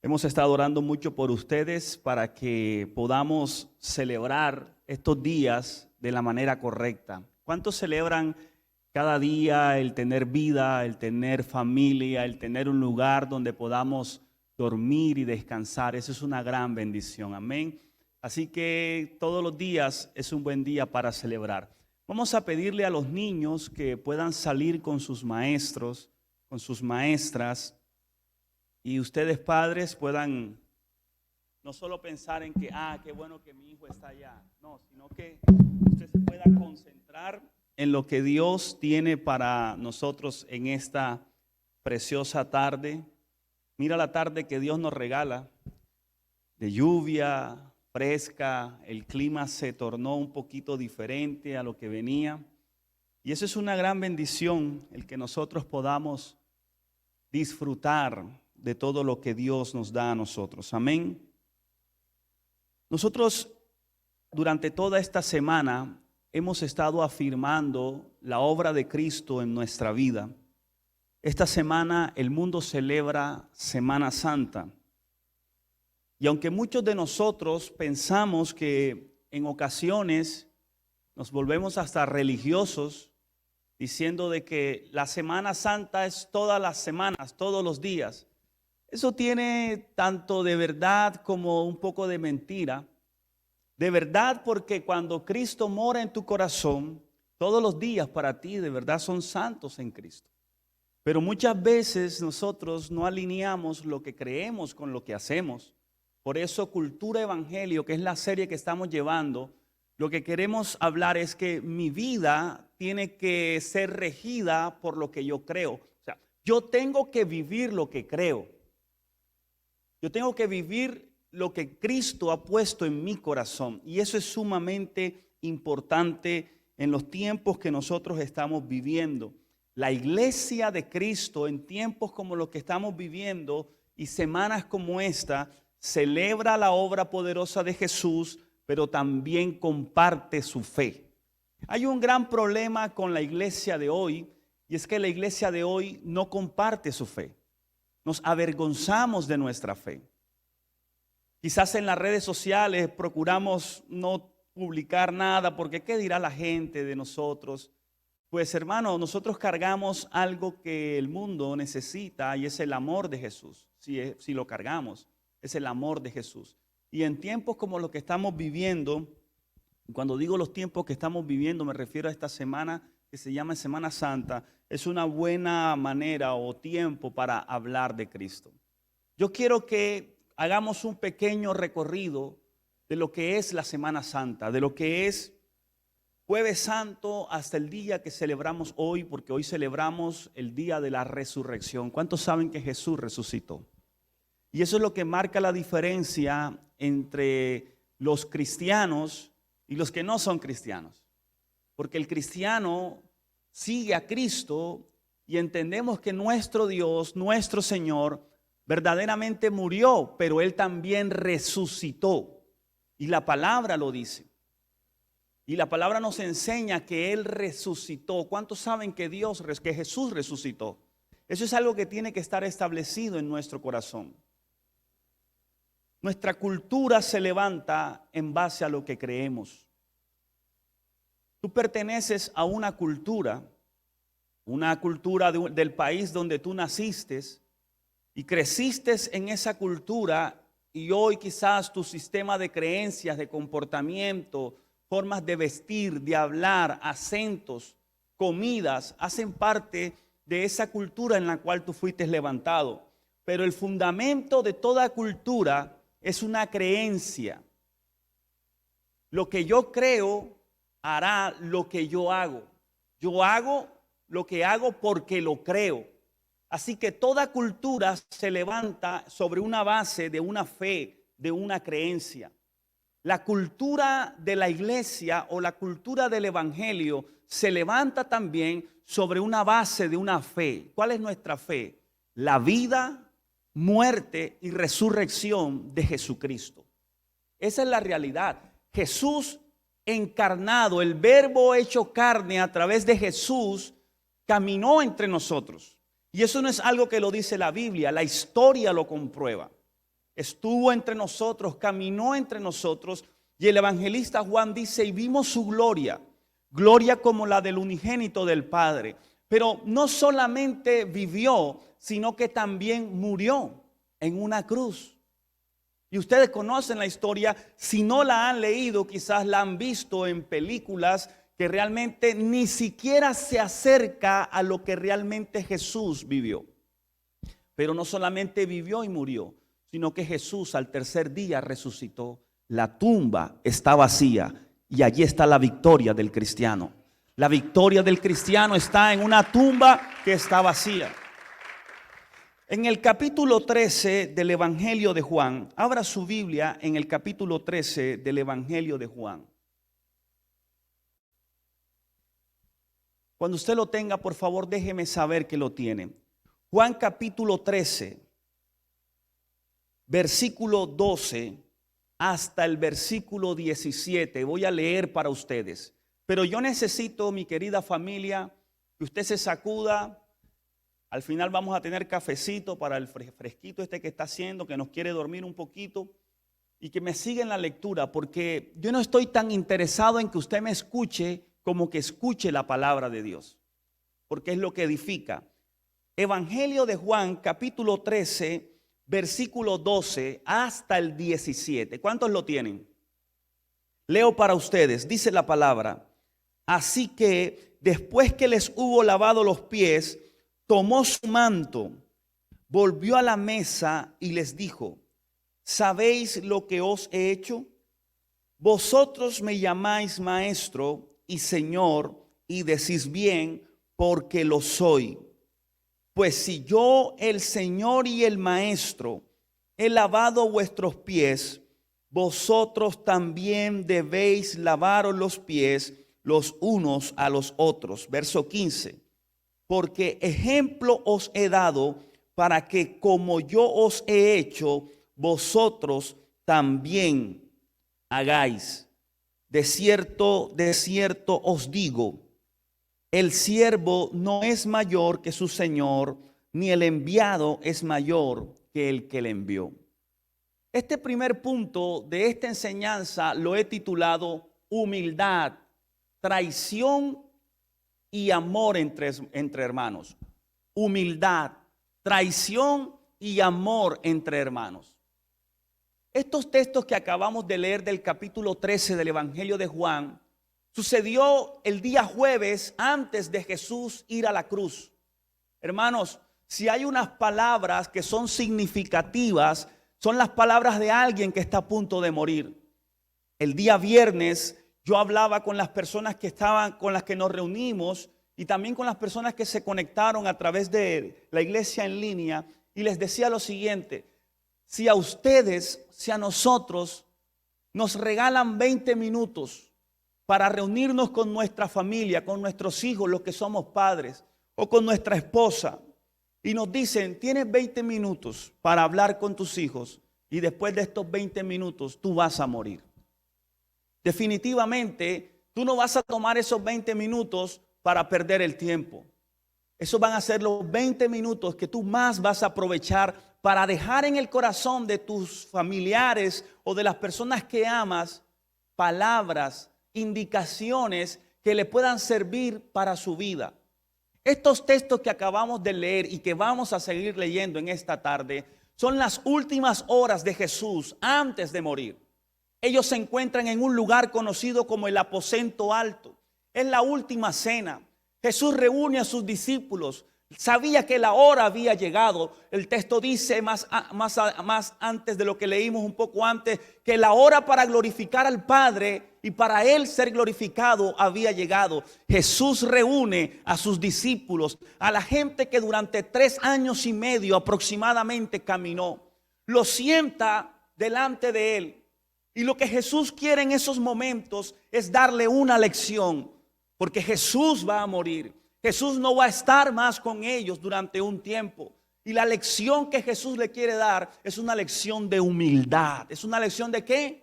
Hemos estado orando mucho por ustedes para que podamos celebrar estos días de la manera correcta. ¿Cuántos celebran cada día el tener vida, el tener familia, el tener un lugar donde podamos dormir y descansar? Eso es una gran bendición, amén. Así que todos los días es un buen día para celebrar. Vamos a pedirle a los niños que puedan salir con sus maestros, con sus maestras, y ustedes padres puedan no solo pensar en que, qué bueno que mi hijo está allá, no, sino que usted se pueda concentrar en lo que Dios tiene para nosotros en esta preciosa tarde. Mira la tarde que Dios nos regala, de lluvia fresca, el clima se tornó un poquito diferente a lo que venía. Y eso es una gran bendición, el que nosotros podamos disfrutar de todo lo que Dios nos da a nosotros. Amén. Nosotros durante toda esta semana hemos estado afirmando la obra de Cristo en nuestra vida. Esta semana el mundo celebra Semana Santa. Y aunque muchos de nosotros pensamos que en ocasiones nos volvemos hasta religiosos, diciendo de que la Semana Santa es todas las semanas, todos los días. Eso tiene tanto de verdad como un poco de mentira. De verdad, porque cuando Cristo mora en tu corazón, todos los días para ti de verdad son santos en Cristo. Pero muchas veces nosotros no alineamos lo que creemos con lo que hacemos. Por eso Cultura Evangelio, que es la serie que estamos llevando, lo que queremos hablar es que mi vida tiene que ser regida por lo que yo creo. O sea, yo tengo que vivir lo que creo. Yo tengo que vivir lo que Cristo ha puesto en mi corazón. Y eso es sumamente importante en los tiempos que nosotros estamos viviendo. La iglesia de Cristo en tiempos como los que estamos viviendo y semanas como esta, celebra la obra poderosa de Jesús, pero también comparte su fe. Hay un gran problema con la iglesia de hoy, y es que la iglesia de hoy no comparte su fe. Nos avergonzamos de nuestra fe. Quizás en las redes sociales procuramos no publicar nada porque ¿qué dirá la gente de nosotros? Pues hermano, nosotros cargamos algo que el mundo necesita y es el amor de Jesús. Si lo cargamos, es el amor de Jesús. Y en tiempos como los que estamos viviendo, cuando digo los tiempos que estamos viviendo me refiero a esta semana que se llama Semana Santa, es una buena manera o tiempo para hablar de Cristo. Yo quiero que hagamos un pequeño recorrido de lo que es la Semana Santa, de lo que es Jueves Santo hasta el día que celebramos hoy, porque hoy celebramos el día de la resurrección. ¿Cuántos saben que Jesús resucitó? Y eso es lo que marca la diferencia entre los cristianos y los que no son cristianos. Porque el cristiano sigue a Cristo y entendemos que nuestro Dios, nuestro Señor, verdaderamente murió, pero Él también resucitó. Y la palabra lo dice. Y la palabra nos enseña que Él resucitó. ¿Cuántos saben que Jesús resucitó? Eso es algo que tiene que estar establecido en nuestro corazón. Nuestra cultura se levanta en base a lo que creemos. Tú perteneces a una cultura del país donde tú naciste y creciste en esa cultura y hoy quizás tu sistema de creencias, de comportamiento, formas de vestir, de hablar, acentos, comidas, hacen parte de esa cultura en la cual tú fuiste levantado. Pero el fundamento de toda cultura es una creencia. Lo que yo creo hará lo que yo hago. Yo hago lo que hago porque lo creo. Así que toda cultura se levanta sobre una base de una fe, de una creencia. La cultura de la iglesia o la cultura del evangelio se levanta también sobre una base de una fe. ¿Cuál es nuestra fe? La vida, muerte y resurrección de Jesucristo. Esa es la realidad. Jesús encarnado, el verbo hecho carne a través de Jesús, caminó entre nosotros. Y eso no es algo que lo dice la Biblia, la historia lo comprueba. estuvo entre nosotros, caminó entre nosotros. Y el evangelista Juan dice, y vimos su gloria, gloria como la del unigénito del Padre. Pero no solamente vivió, sino que también murió en una cruz. Y ustedes conocen la historia, si no la han leído, quizás la han visto en películas que realmente ni siquiera se acerca a lo que realmente Jesús vivió. Pero no solamente vivió y murió, sino que Jesús al tercer día resucitó. La tumba está vacía y allí está la victoria del cristiano. La victoria del cristiano está en una tumba que está vacía. En el capítulo 13 del Evangelio de Juan, abra su Biblia en el capítulo 13 del Evangelio de Juan. Cuando usted lo tenga, por favor, déjeme saber que lo tiene. Juan capítulo 13, versículo 12 hasta el versículo 17. Voy a leer para ustedes. Pero yo necesito, mi querida familia, que usted se sacuda. Al final vamos a tener cafecito para el fresquito este que está haciendo, que nos quiere dormir un poquito. Y que me siga en la lectura, porque yo no estoy tan interesado en que usted me escuche como que escuche la palabra de Dios, porque es lo que edifica. Evangelio de Juan, capítulo 13, versículo 12 hasta el 17. ¿Cuántos lo tienen? Leo para ustedes, dice la palabra. Así que después que les hubo lavado los pies, tomó su manto, volvió a la mesa y les dijo: ¿sabéis lo que os he hecho? Vosotros me llamáis maestro y señor, y decís bien, porque lo soy. Pues si yo, el Señor y el Maestro, he lavado vuestros pies, vosotros también debéis lavaros los pies los unos a los otros. Verso 15. Porque ejemplo os he dado para que como yo os he hecho, vosotros también hagáis. De cierto os digo, el siervo no es mayor que su señor, ni el enviado es mayor que el que le envió. Este primer punto de esta enseñanza lo he titulado humildad, traición y amor entre hermanos. Humildad, traición y amor entre hermanos. Estos textos que acabamos de leer del capítulo 13 del Evangelio de Juan sucedió el día jueves antes de Jesús ir a la cruz. Hermanos, si hay unas palabras que son significativas, son las palabras de alguien que está a punto de morir. El día viernes yo hablaba con las personas que estaban, con las que nos reunimos, y también con las personas que se conectaron a través de la iglesia en línea, y les decía lo siguiente: si a ustedes, si a nosotros nos regalan 20 minutos para reunirnos con nuestra familia, con nuestros hijos, los que somos padres, o con nuestra esposa, y nos dicen, tienes 20 minutos para hablar con tus hijos, y después de estos 20 minutos tú vas a morir. Definitivamente, tú no vas a tomar esos 20 minutos para perder el tiempo. Esos van a ser los 20 minutos que tú más vas a aprovechar para dejar en el corazón de tus familiares o de las personas que amas palabras, indicaciones que le puedan servir para su vida. Estos textos que acabamos de leer y que vamos a seguir leyendo en esta tarde son las últimas horas de Jesús antes de morir. Ellos se encuentran en un lugar conocido como el aposento alto. Es la última cena. Jesús reúne a sus discípulos. Sabía que la hora había llegado. El texto dice más antes de lo que leímos un poco antes, que la hora para glorificar al Padre y para Él ser glorificado había llegado. Jesús reúne a sus discípulos, a la gente que durante 3 años y medio aproximadamente caminó. Lo sienta delante de Él. Y lo que Jesús quiere en esos momentos es darle una lección, porque Jesús va a morir. Jesús no va a estar más con ellos durante un tiempo. Y la lección que Jesús le quiere dar es una lección de humildad. ¿Es una lección de qué?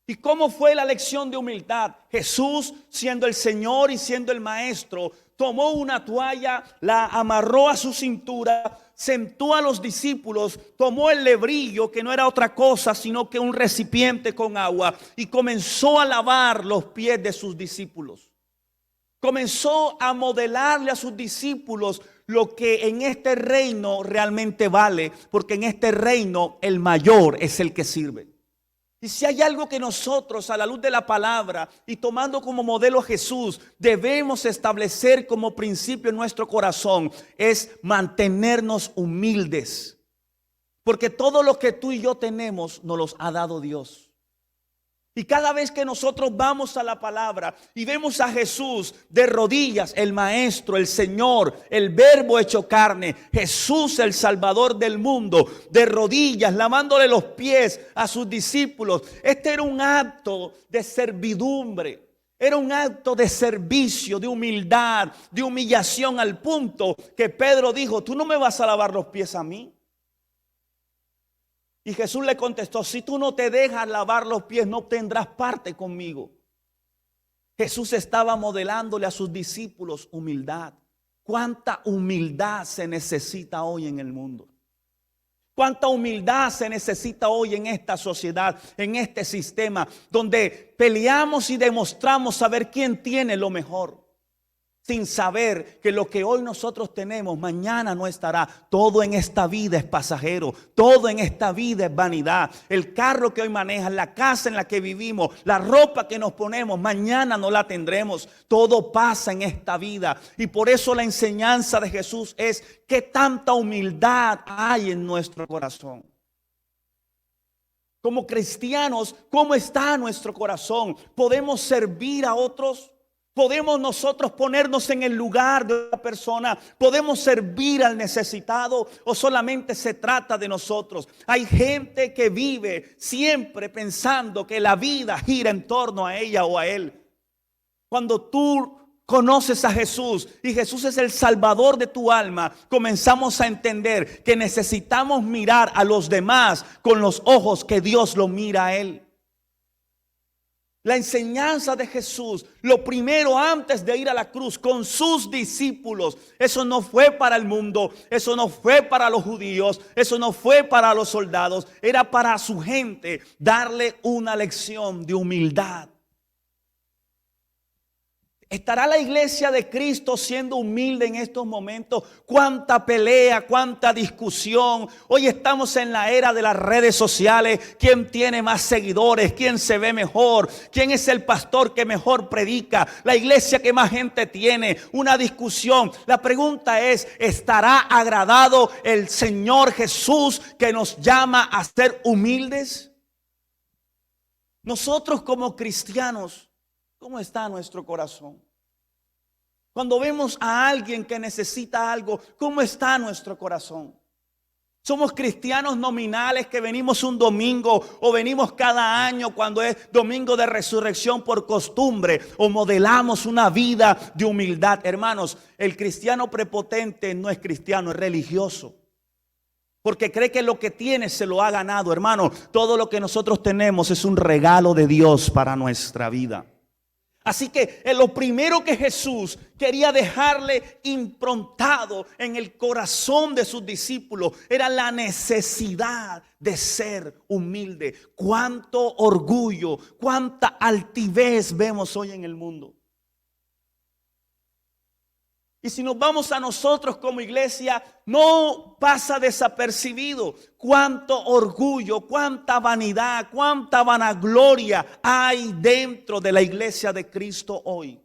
¿Y cómo fue la lección de humildad? Jesús, siendo el Señor y siendo el Maestro, tomó una toalla, la amarró a su cintura, sentó a los discípulos, tomó el lebrillo, que no era otra cosa sino que un recipiente con agua, y comenzó a lavar los pies de sus discípulos. Comenzó a modelarle a sus discípulos lo que en este reino realmente vale, porque en este reino el mayor es el que sirve. Y si hay algo que nosotros, a la luz de la palabra y tomando como modelo a Jesús, debemos establecer como principio en nuestro corazón, es mantenernos humildes. Porque todo lo que tú y yo tenemos nos los ha dado Dios. Y cada vez que nosotros vamos a la palabra y vemos a Jesús de rodillas, el Maestro, el Señor, el Verbo hecho carne, Jesús el Salvador del mundo, de rodillas, lavándole los pies a sus discípulos. Este era un acto de servidumbre, era un acto de servicio, de humildad, de humillación, al punto que Pedro dijo: tú no me vas a lavar los pies a mí. Y Jesús le contestó: si tú no te dejas lavar los pies, no tendrás parte conmigo. Jesús estaba modelándole a sus discípulos humildad. ¿Cuánta humildad se necesita hoy en el mundo? ¿Cuánta humildad se necesita hoy en esta sociedad, en este sistema, donde peleamos y demostramos saber quién tiene lo mejor, sin saber que lo que hoy nosotros tenemos mañana no estará? Todo en esta vida es pasajero, todo en esta vida es vanidad. El carro que hoy manejas, la casa en la que vivimos, la ropa que nos ponemos, mañana no la tendremos. Todo pasa en esta vida. Y por eso la enseñanza de Jesús es: ¿qué tanta humildad hay en nuestro corazón? Como cristianos, ¿cómo está nuestro corazón? ¿Podemos servir a otros? ¿Podemos nosotros ponernos en el lugar de otra persona? ¿Podemos servir al necesitado o solamente se trata de nosotros? Hay gente que vive siempre pensando que la vida gira en torno a ella o a él. Cuando tú conoces a Jesús y Jesús es el Salvador de tu alma, comenzamos a entender que necesitamos mirar a los demás con los ojos que Dios lo mira a él. La enseñanza de Jesús, lo primero antes de ir a la cruz con sus discípulos, eso no fue para el mundo, eso no fue para los judíos, eso no fue para los soldados, era para su gente, darle una lección de humildad. ¿Estará la iglesia de Cristo siendo humilde en estos momentos? Cuánta pelea, cuánta discusión. Hoy estamos en la era de las redes sociales. ¿Quién tiene más seguidores? ¿Quién se ve mejor? ¿Quién es el pastor que mejor predica? La iglesia que más gente tiene. Una discusión. La pregunta es: ¿estará agradado el Señor Jesús que nos llama a ser humildes? Nosotros como cristianos, ¿cómo está nuestro corazón? Cuando vemos a alguien que necesita algo, ¿cómo está nuestro corazón? Somos cristianos nominales que venimos un domingo o venimos cada año cuando es domingo de resurrección por costumbre, o modelamos una vida de humildad. Hermanos, el cristiano prepotente no es cristiano, es religioso. Porque cree que lo que tiene se lo ha ganado. Hermano, todo lo que nosotros tenemos es un regalo de Dios para nuestra vida. Así que lo primero que Jesús quería dejarle improntado en el corazón de sus discípulos era la necesidad de ser humilde. Cuánto orgullo, cuánta altivez vemos hoy en el mundo. Y si nos vamos a nosotros como iglesia, no pasa desapercibido cuánto orgullo, cuánta vanidad, cuánta vanagloria hay dentro de la iglesia de Cristo hoy.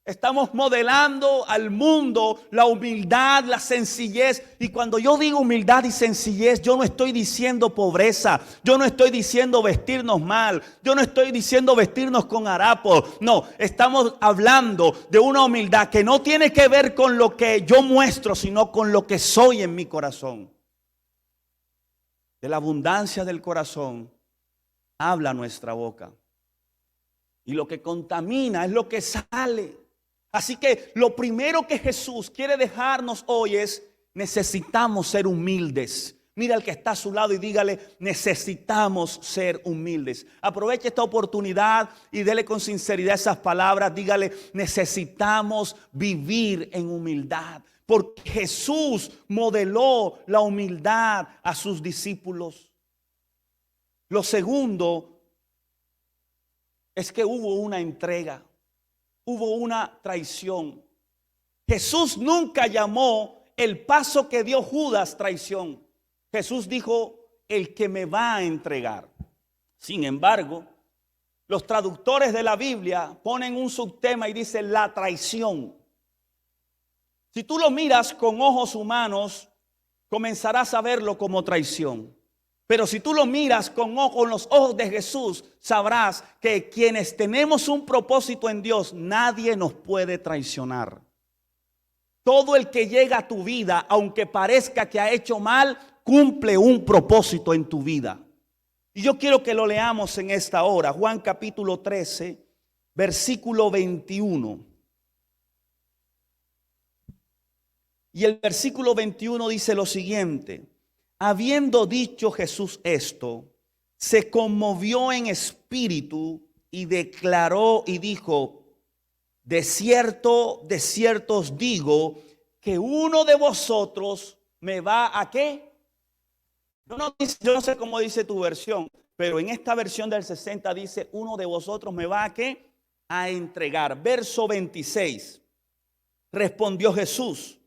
Estamos modelando al mundo la humildad, la sencillez. Y cuando yo digo humildad y sencillez, yo no estoy diciendo pobreza. Yo no estoy diciendo vestirnos mal. Yo no estoy diciendo vestirnos con harapos. No, estamos hablando de una humildad que no tiene que ver con lo que yo muestro, sino con lo que soy en mi corazón. De la abundancia del corazón habla nuestra boca. Y lo que contamina es lo que sale. Así que lo primero que Jesús quiere dejarnos hoy es: necesitamos ser humildes. Mira al que está a su lado y dígale: necesitamos ser humildes. Aproveche esta oportunidad y dele con sinceridad esas palabras. Dígale: necesitamos vivir en humildad. porque Jesús modeló la humildad a sus discípulos. Lo segundo es que hubo una entrega, hubo una traición. Jesús nunca llamó el paso que dio Judas traición. Jesús dijo, el que me va a entregar. Sin embargo, los traductores de la Biblia ponen un subtema y dicen la traición. Si tú lo miras con ojos humanos, comenzarás a verlo como traición. Pero si tú lo miras con los ojos de Jesús, sabrás que quienes tenemos un propósito en Dios, nadie nos puede traicionar. Todo el que llega a tu vida, aunque parezca que ha hecho mal, cumple un propósito en tu vida. Y yo quiero que lo leamos en esta hora. Juan capítulo 13, versículo 21. Y el versículo 21 dice lo siguiente. Habiendo dicho Jesús esto, se conmovió en espíritu y declaró y dijo, de cierto os digo, que uno de vosotros me va a ¿qué? Yo no sé cómo dice tu versión, pero en esta versión del 60 dice, uno de vosotros me va a ¿qué? A entregar. Verso 26. Respondió Jesús,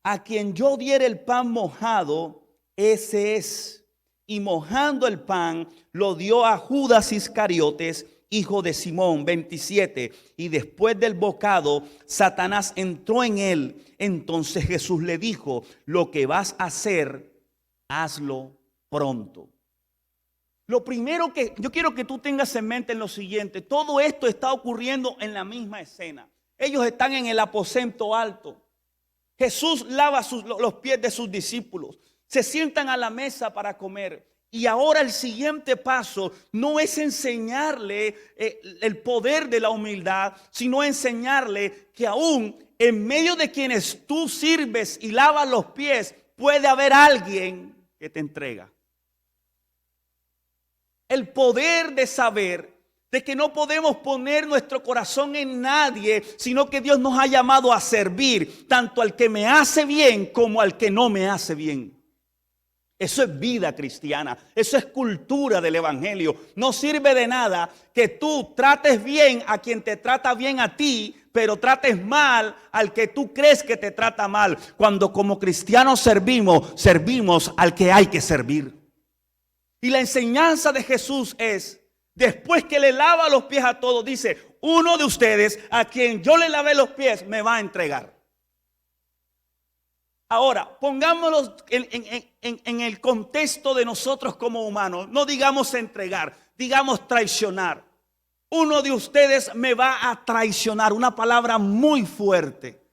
a quien yo diere el pan mojado, ese es. Y mojando el pan, lo dio a Judas Iscariotes, hijo de Simón. 27. Y después del bocado, Satanás entró en él. Entonces Jesús le dijo, lo que vas a hacer, hazlo pronto. Lo primero que yo quiero que tú tengas en mente es lo siguiente. Todo esto está ocurriendo en la misma escena. Ellos están en el aposento alto. Jesús lava los pies de sus discípulos. Se sientan a la mesa para comer. Y ahora el siguiente paso no es enseñarle el poder de la humildad, sino enseñarle que aún en medio de quienes tú sirves y lavas los pies, puede haber alguien que te entrega. El poder de saber de que no podemos poner nuestro corazón en nadie, sino que Dios nos ha llamado a servir, tanto al que me hace bien como al que no me hace bien. Eso es vida cristiana, eso es cultura del evangelio. No sirve de nada que tú trates bien a quien te trata bien a ti, pero trates mal al que tú crees que te trata mal. Cuando como cristianos servimos al que hay que servir. Y la enseñanza de Jesús es, después que le lava los pies a todos, dice, uno de ustedes a quien yo le lavé los pies me va a entregar. Ahora, pongámoslo en el contexto de nosotros como humanos. No digamos entregar, digamos traicionar. Uno de ustedes me va a traicionar, una palabra muy fuerte.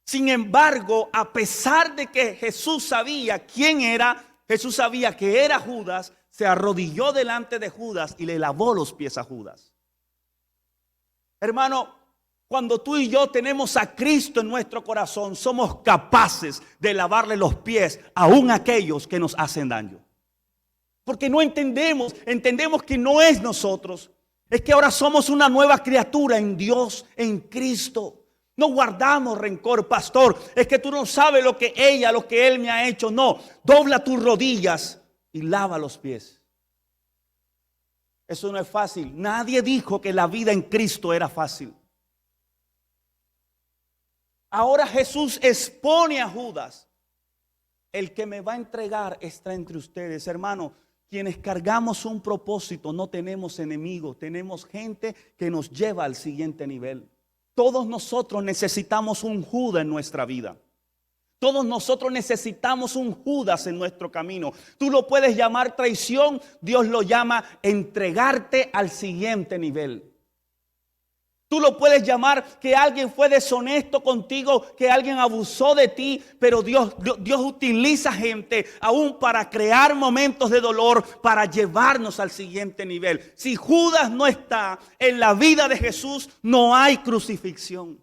Sin embargo, a pesar de que Jesús sabía quién era, Jesús sabía que era Judas, se arrodilló delante de Judas y le lavó los pies a Judas. Hermano, cuando tú y yo tenemos a Cristo en nuestro corazón, somos capaces de lavarle los pies aún a aquellos que nos hacen daño. Porque no entendemos que no es nosotros. Es que ahora somos una nueva criatura en Dios, en Cristo. No guardamos rencor, pastor. Es que tú no sabes lo que él me ha hecho. No, dobla tus rodillas y lava los pies. Eso no es fácil. Nadie dijo que la vida en Cristo era fácil. Ahora Jesús expone a Judas. El que me va a entregar está entre ustedes, hermano. Quienes cargamos un propósito no tenemos enemigos, tenemos gente que nos lleva al siguiente nivel. Todos nosotros necesitamos un Judas en nuestra vida. Todos nosotros necesitamos un Judas en nuestro camino. Tú lo puedes llamar traición, Dios lo llama entregarte al siguiente nivel. Tú lo puedes llamar que alguien fue deshonesto contigo, que alguien abusó de ti, pero Dios utiliza gente aún para crear momentos de dolor, para llevarnos al siguiente nivel. Si Judas no está en la vida de Jesús, no hay crucifixión.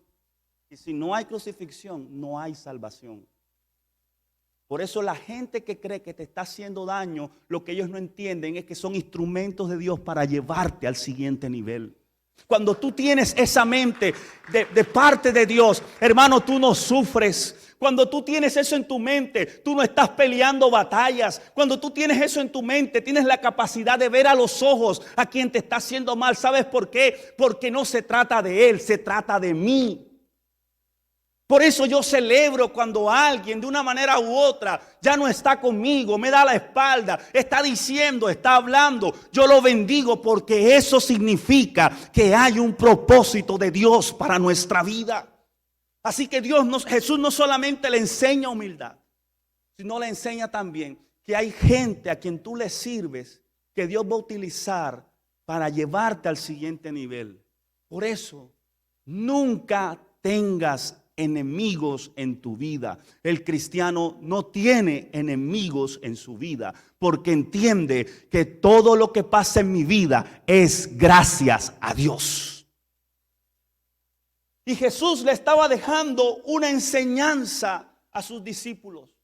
Y si no hay crucifixión, no hay salvación. Por eso la gente que cree que te está haciendo daño, lo que ellos no entienden es que son instrumentos de Dios para llevarte al siguiente nivel. Cuando tú tienes esa mente de parte de Dios, hermano, tú no sufres. Cuando tú tienes eso en tu mente, tú no estás peleando batallas. Cuando tú tienes eso en tu mente, tienes la capacidad de ver a los ojos a quien te está haciendo mal. ¿Sabes por qué? Porque no se trata de él, se trata de mí. Por eso yo celebro cuando alguien de una manera u otra ya no está conmigo, me da la espalda, está diciendo, está hablando. Yo lo bendigo porque eso significa que hay un propósito de Dios para nuestra vida. Así que Jesús no solamente le enseña humildad, sino le enseña también que hay gente a quien tú le sirves que Dios va a utilizar para llevarte al siguiente nivel. Por eso, nunca tengas enemigos en tu vida. El cristiano no tiene enemigos en su vida porque entiende que todo lo que pasa en mi vida es gracias a Dios. Y Jesús le estaba dejando una enseñanza a sus discípulos,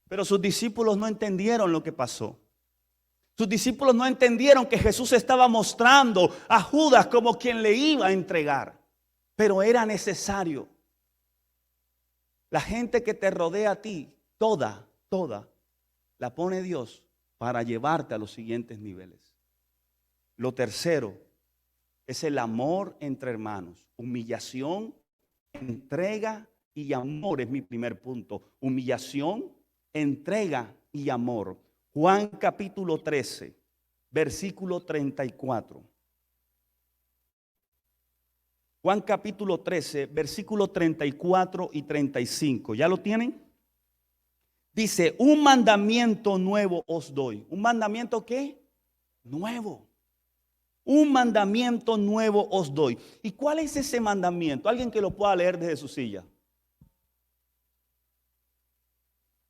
pero sus discípulos no entendieron lo que pasó. Sus discípulos no entendieron que Jesús estaba mostrando a Judas como quien le iba a entregar, pero era necesario. La gente que te rodea a ti, toda, la pone Dios para llevarte a los siguientes niveles. Lo tercero es el amor entre hermanos. Humillación, entrega y amor es mi primer punto. Humillación, entrega y amor. Juan capítulo 13, versículo 34. Juan capítulo 13, versículos 34 y 35. ¿Ya lo tienen? Dice, un mandamiento nuevo os doy. ¿Un mandamiento qué? Nuevo. Un mandamiento nuevo os doy. ¿Y cuál es ese mandamiento? Alguien que lo pueda leer desde su silla.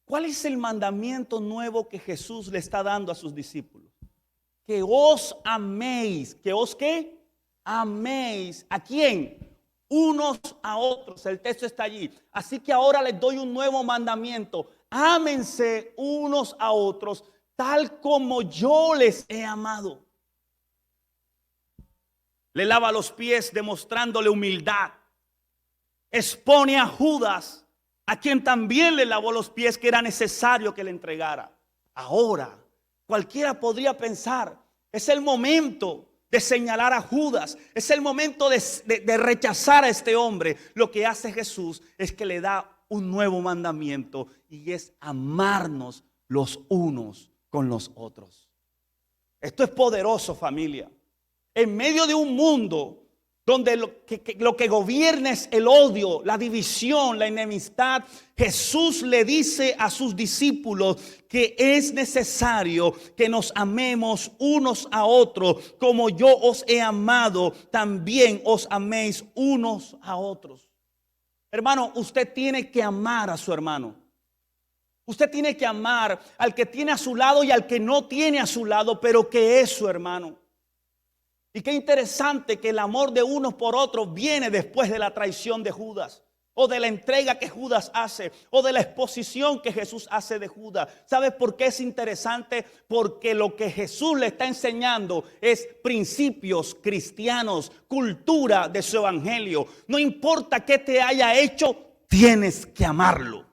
¿Cuál es el mandamiento nuevo que Jesús le está dando a sus discípulos? Que os améis. ¿Que os qué? Améis. ¿A quién? Unos a otros. El texto está allí. Así que ahora les doy un nuevo mandamiento. Ámense unos a otros tal como yo les he amado. Le lava los pies demostrándole humildad. Expone a Judas, a quien también le lavó los pies, que era necesario que le entregara. Ahora, cualquiera podría pensar, es el momento de señalar a Judas, es el momento de rechazar a este hombre. Lo que hace Jesús es que le da un nuevo mandamiento y es amarnos los unos con los otros. Esto es poderoso, familia. En medio de un mundo donde lo que gobierna es el odio, la división, la enemistad, Jesús le dice a sus discípulos que es necesario que nos amemos unos a otros. Como yo os he amado, también os améis unos a otros. Hermano, usted tiene que amar a su hermano. Usted tiene que amar al que tiene a su lado y al que no tiene a su lado, pero que es su hermano. Y qué interesante que el amor de unos por otros viene después de la traición de Judas, o de la entrega que Judas hace, o de la exposición que Jesús hace de Judas. ¿Sabes por qué es interesante? Porque lo que Jesús le está enseñando es principios cristianos, cultura de su evangelio. No importa qué te haya hecho, tienes que amarlo.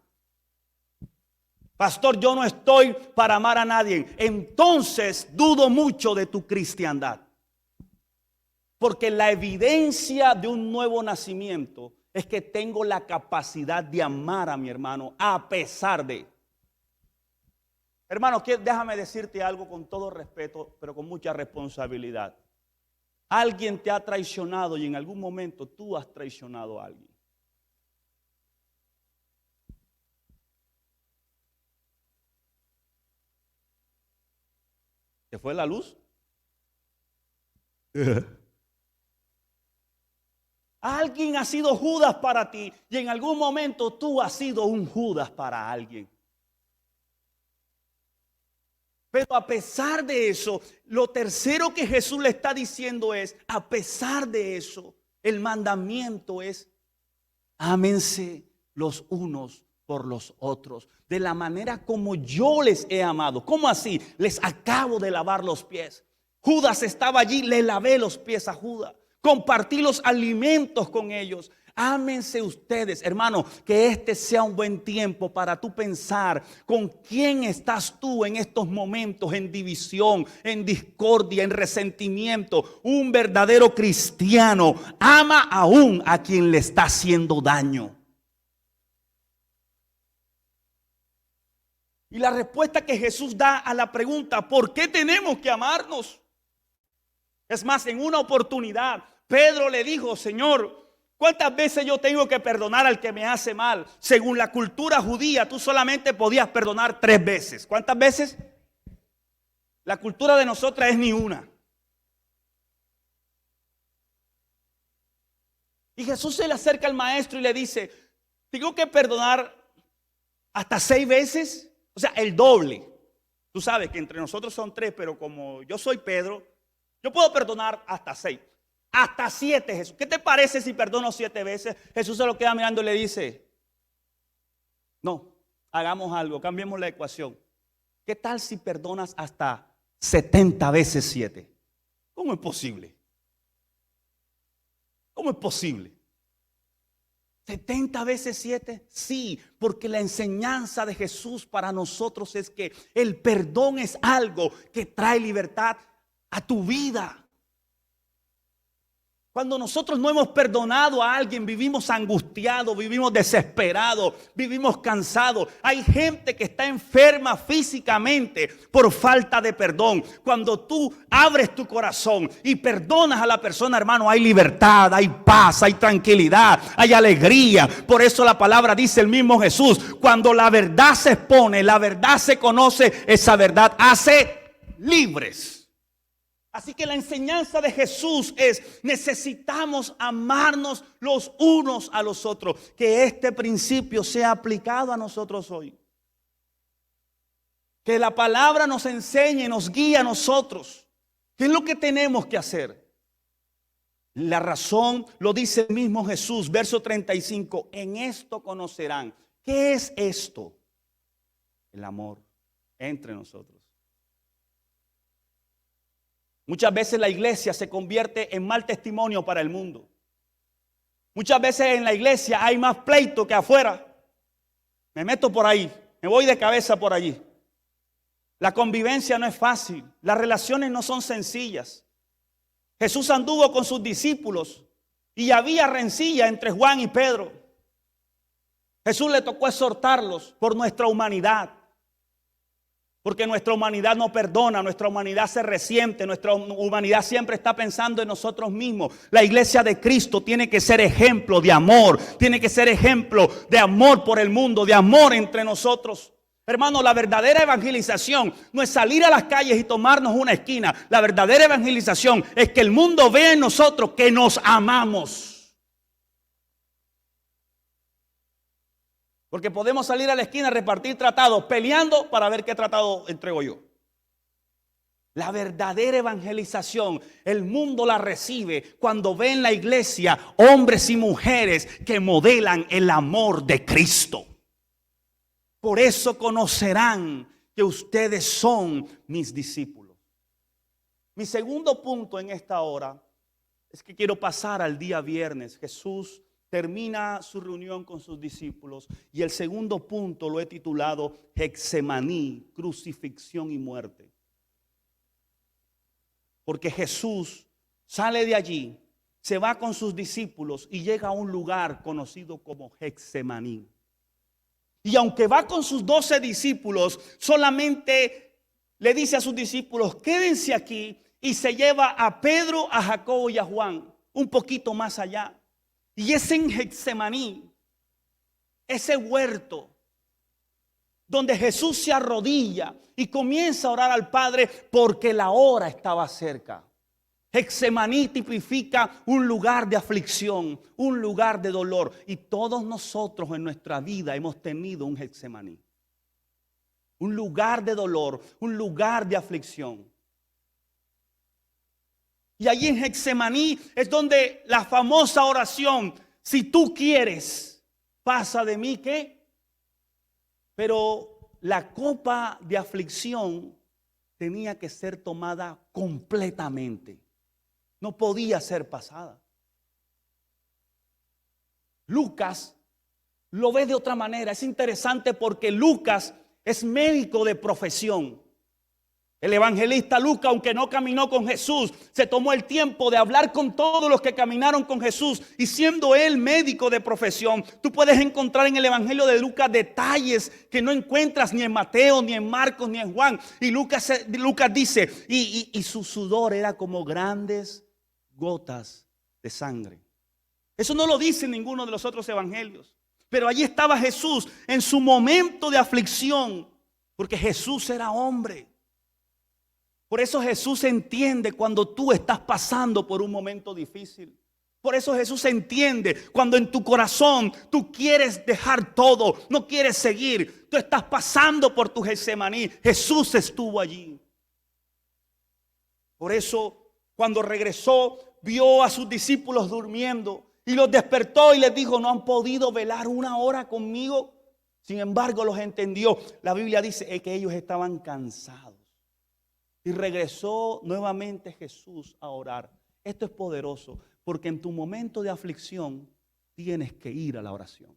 Pastor, yo no estoy para amar a nadie. Entonces dudo mucho de tu cristiandad. Porque la evidencia de un nuevo nacimiento es que tengo la capacidad de amar a mi hermano a pesar de. Hermano, déjame decirte algo con todo respeto, pero con mucha responsabilidad. Alguien te ha traicionado y en algún momento tú has traicionado a alguien. ¿Se fue la luz? Alguien ha sido Judas para ti y en algún momento tú has sido un Judas para alguien. Pero a pesar de eso, lo tercero que Jesús le está diciendo es, a pesar de eso, el mandamiento es, ámense los unos por los otros, de la manera como yo les he amado. ¿Cómo así? Les acabo de lavar los pies. Judas estaba allí, le lavé los pies a Judas. Compartí los alimentos con ellos. Ámense ustedes, hermano, que este sea un buen tiempo para tú pensar con quién estás tú en estos momentos, en división, en discordia, en resentimiento. Un verdadero cristiano ama aún a quien le está haciendo daño. Y la respuesta que Jesús da a la pregunta, ¿por qué tenemos que amarnos? Es más, en una oportunidad, Pedro le dijo, Señor, ¿cuántas veces yo tengo que perdonar al que me hace mal? Según la cultura judía, tú solamente podías perdonar 3 veces. ¿Cuántas veces? La cultura de nosotras es ni una. Y Jesús se le acerca al maestro y le dice, ¿tengo que perdonar hasta 6 veces? O sea, el doble. Tú sabes que entre nosotros son 3, pero como yo soy Pedro, yo puedo perdonar hasta 6. Hasta 7, Jesús. ¿Qué te parece si perdono 7 veces? Jesús se lo queda mirando y le dice, no, hagamos algo, cambiemos la ecuación. ¿Qué tal si perdonas hasta 70 veces 7? ¿Cómo es posible? ¿Cómo es posible? ¿70 veces 7? Sí, porque la enseñanza de Jesús para nosotros es que el perdón es algo que trae libertad a tu vida. Cuando nosotros no hemos perdonado a alguien, vivimos angustiados, vivimos desesperados, vivimos cansados. Hay gente que está enferma físicamente por falta de perdón. Cuando tú abres tu corazón y perdonas a la persona, hermano, hay libertad, hay paz, hay tranquilidad, hay alegría. Por eso la palabra dice el mismo Jesús, cuando la verdad se expone, la verdad se conoce, esa verdad hace libres. Así que la enseñanza de Jesús es, necesitamos amarnos los unos a los otros. Que este principio sea aplicado a nosotros hoy. Que la palabra nos enseñe, nos guíe a nosotros. ¿Qué es lo que tenemos que hacer? La razón lo dice el mismo Jesús, verso 35. En esto conocerán. ¿Qué es esto? El amor entre nosotros. Muchas veces la iglesia se convierte en mal testimonio para el mundo. Muchas veces en la iglesia hay más pleito que afuera. Me meto por ahí, me voy de cabeza por allí. La convivencia no es fácil, las relaciones no son sencillas. Jesús anduvo con sus discípulos y había rencilla entre Juan y Pedro. Jesús le tocó exhortarlos por nuestra humanidad. Porque nuestra humanidad no perdona, nuestra humanidad se resiente, nuestra humanidad siempre está pensando en nosotros mismos. La iglesia de Cristo tiene que ser ejemplo de amor, tiene que ser ejemplo de amor por el mundo, de amor entre nosotros. Hermano, la verdadera evangelización no es salir a las calles y tomarnos una esquina. La verdadera evangelización es que el mundo vea en nosotros que nos amamos. Porque podemos salir a la esquina a repartir tratados, peleando para ver qué tratado entrego yo. La verdadera evangelización, el mundo la recibe cuando ve en la iglesia hombres y mujeres que modelan el amor de Cristo. Por eso conocerán que ustedes son mis discípulos. Mi segundo punto en esta hora es que quiero pasar al día viernes. Jesús termina su reunión con sus discípulos y el segundo punto lo he titulado Getsemaní, crucifixión y muerte. Porque Jesús sale de allí, se va con sus discípulos y llega a un lugar conocido como Getsemaní. Y aunque va con sus 12 discípulos, solamente le dice a sus discípulos, quédense aquí, y se lleva a Pedro, a Jacobo y a Juan un poquito más allá. Y es en Getsemaní, ese huerto, donde Jesús se arrodilla y comienza a orar al Padre porque la hora estaba cerca. Getsemaní tipifica un lugar de aflicción, un lugar de dolor. Y todos nosotros en nuestra vida hemos tenido un Getsemaní. Un lugar de dolor, un lugar de aflicción. Y allí en Getsemaní es donde la famosa oración, si tú quieres, pasa de mí, ¿qué? Pero la copa de aflicción tenía que ser tomada completamente. No podía ser pasada. Lucas lo ve de otra manera. Es interesante porque Lucas es médico de profesión. El evangelista Lucas, aunque no caminó con Jesús, se tomó el tiempo de hablar con todos los que caminaron con Jesús. Y siendo él médico de profesión, tú puedes encontrar en el evangelio de Lucas detalles que no encuentras ni en Mateo, ni en Marcos, ni en Juan. Y Lucas dice, y su sudor era como grandes gotas de sangre. Eso no lo dice ninguno de los otros evangelios. Pero allí estaba Jesús en su momento de aflicción, porque Jesús era hombre. Por eso Jesús entiende cuando tú estás pasando por un momento difícil. Por eso Jesús entiende cuando en tu corazón tú quieres dejar todo, no quieres seguir. Tú estás pasando por tu Getsemaní. Jesús estuvo allí. Por eso cuando regresó vio a sus discípulos durmiendo y los despertó y les dijo, ¿no han podido velar una hora conmigo? Sin embargo los entendió. La Biblia dice que ellos estaban cansados. Y regresó nuevamente Jesús a orar. Esto es poderoso, porque en tu momento de aflicción tienes que ir a la oración.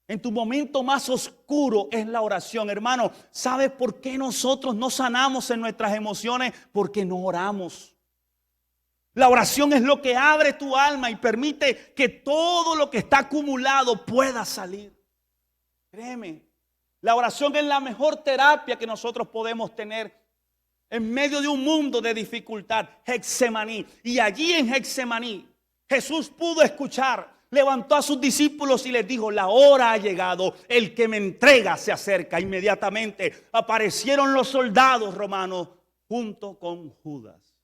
En tu momento más oscuro es la oración. Hermano, ¿sabes por qué nosotros no sanamos en nuestras emociones? Porque no oramos. La oración es lo que abre tu alma y permite que todo lo que está acumulado pueda salir. Créeme. La oración es la mejor terapia que nosotros podemos tener en medio de un mundo de dificultad. Getsemaní. Y allí en Getsemaní Jesús pudo escuchar, levantó a sus discípulos y les dijo, la hora ha llegado, el que me entrega se acerca. Inmediatamente aparecieron los soldados romanos junto con Judas.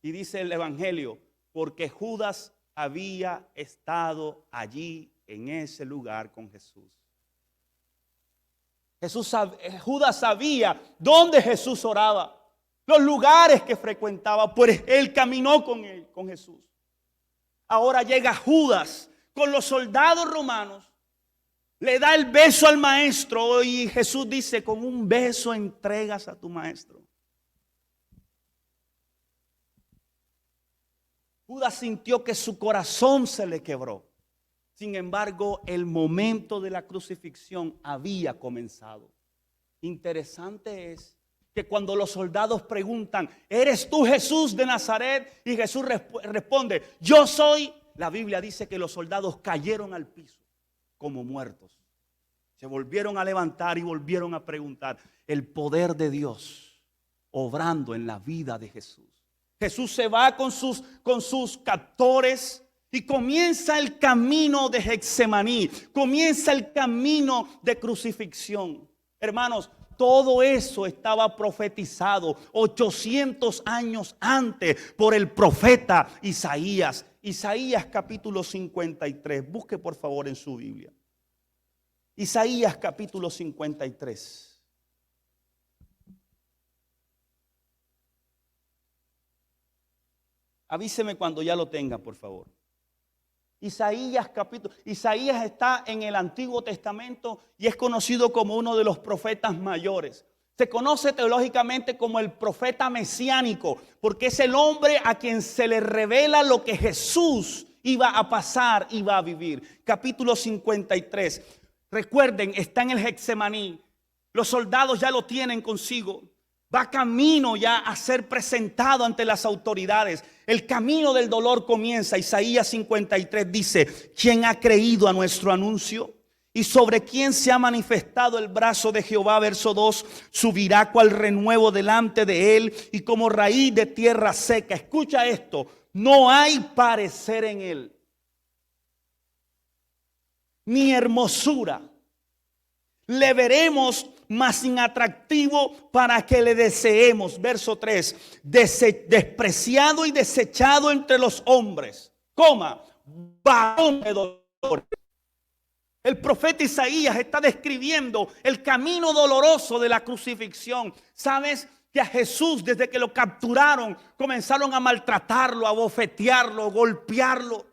Y dice el evangelio, porque Judas había estado allí en ese lugar con Jesús. Judas sabía dónde Jesús oraba, los lugares que frecuentaba, pues él caminó con Jesús. Ahora llega Judas con los soldados romanos, le da el beso al maestro y Jesús dice, con un beso entregas a tu maestro. Judas sintió que su corazón se le quebró. Sin embargo, el momento de la crucifixión había comenzado. Interesante es que cuando los soldados preguntan, ¿eres tú Jesús de Nazaret? Y Jesús responde, yo soy. La Biblia dice que los soldados cayeron al piso como muertos. Se volvieron a levantar y volvieron a preguntar. El poder de Dios obrando en la vida de Jesús. Jesús se va con sus captores. Y comienza el camino de Getsemaní, comienza el camino de crucifixión. Hermanos, todo eso estaba profetizado 800 años antes por el profeta Isaías. Isaías capítulo 53, busque por favor en su Biblia. Isaías capítulo 53. Avíseme cuando ya lo tenga, por favor. Isaías está en el Antiguo Testamento y es conocido como uno de los profetas mayores. Se conoce teológicamente como el profeta mesiánico, porque es el hombre a quien se le revela lo que Jesús iba a pasar, iba a vivir. Capítulo 53. Recuerden, está en el Getsemaní. Los soldados ya lo tienen consigo. Va camino ya a ser presentado ante las autoridades. El camino del dolor comienza. Isaías 53 dice, ¿quién ha creído a nuestro anuncio? ¿Y sobre quién se ha manifestado el brazo de Jehová? Verso 2, subirá cual renuevo delante de él y como raíz de tierra seca. Escucha esto, no hay parecer en él, ni hermosura. Le veremos mas inatractivo para que le deseemos. Verso 3, despreciado y desechado entre los hombres, varón de dolor. El profeta Isaías está describiendo el camino doloroso de la crucifixión. ¿Sabes? Que a Jesús, desde que lo capturaron, comenzaron a maltratarlo, a bofetearlo, a golpearlo.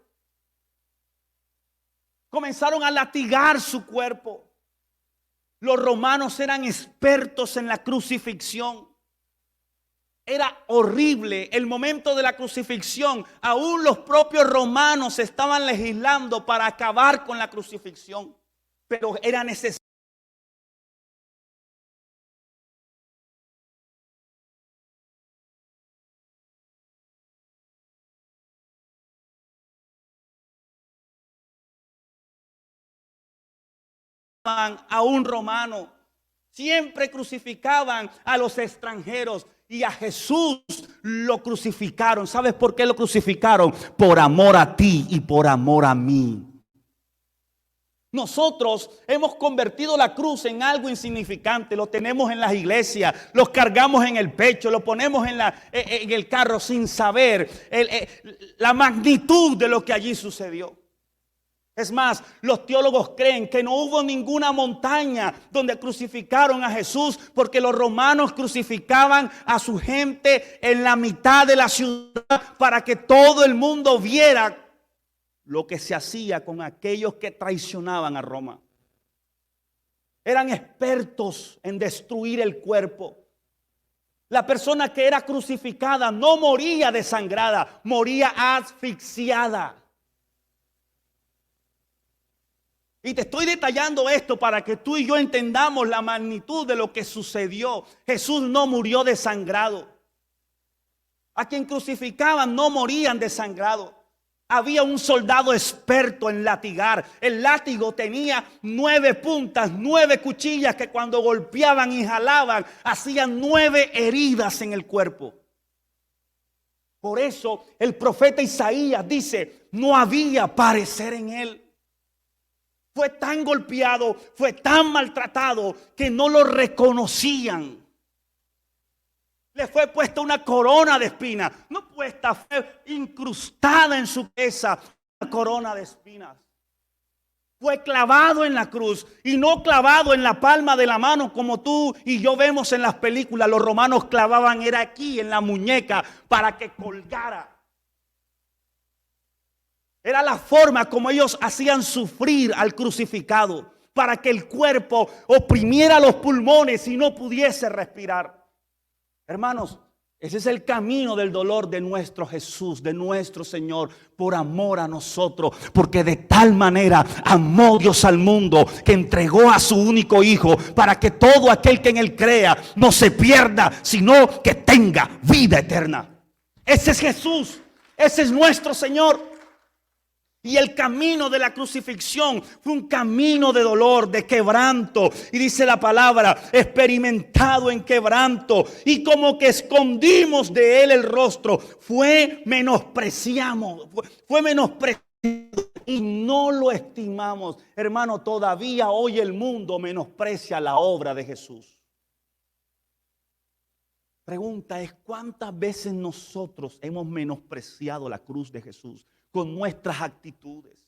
Comenzaron a latigar su cuerpo. Los romanos eran expertos en la crucifixión. Era horrible el momento de la crucifixión. Aún los propios romanos estaban legislando para acabar con la crucifixión. Pero era necesario. A un romano, siempre crucificaban a los extranjeros y a Jesús lo crucificaron. ¿Sabes por qué lo crucificaron? Por amor a ti y por amor a mí. Nosotros hemos convertido la cruz en algo insignificante. Lo tenemos en las iglesias, los cargamos en el pecho, lo ponemos en el carro sin saber la magnitud de lo que allí sucedió. Es más, los teólogos creen que no hubo ninguna montaña donde crucificaron a Jesús, porque los romanos crucificaban a su gente en la mitad de la ciudad para que todo el mundo viera lo que se hacía con aquellos que traicionaban a Roma. Eran expertos en destruir el cuerpo. La persona que era crucificada no moría desangrada, moría asfixiada. Y te estoy detallando esto para que tú y yo entendamos la magnitud de lo que sucedió. Jesús no murió desangrado. A quien crucificaban no morían desangrados. Había un soldado experto en latigar. El látigo tenía 9 puntas, 9 cuchillas que cuando golpeaban y jalaban hacían 9 heridas en el cuerpo. Por eso el profeta Isaías dice: no había parecer en él. Fue tan golpeado, fue tan maltratado que no lo reconocían. Le fue puesta una corona de espinas. No puesta, fue incrustada en su cabeza una corona de espinas. Fue clavado en la cruz y no clavado en la palma de la mano como tú y yo vemos en las películas. Los romanos clavaban, era aquí en la muñeca para que colgara. Era la forma como ellos hacían sufrir al crucificado, para que el cuerpo oprimiera los pulmones y no pudiese respirar. Hermanos, ese es el camino del dolor de nuestro Jesús, de nuestro Señor, por amor a nosotros. Porque de tal manera amó Dios al mundo, que entregó a su único Hijo, para que todo aquel que en él crea no se pierda, sino que tenga vida eterna. Ese es Jesús, ese es nuestro Señor. Y el camino de la crucifixión fue un camino de dolor, de quebranto. Y dice la palabra, experimentado en quebranto. Y como que escondimos de él el rostro. Fue menospreciado y no lo estimamos. Hermano, todavía hoy el mundo menosprecia la obra de Jesús. Pregunta es, ¿cuántas veces nosotros hemos menospreciado la cruz de Jesús con nuestras actitudes?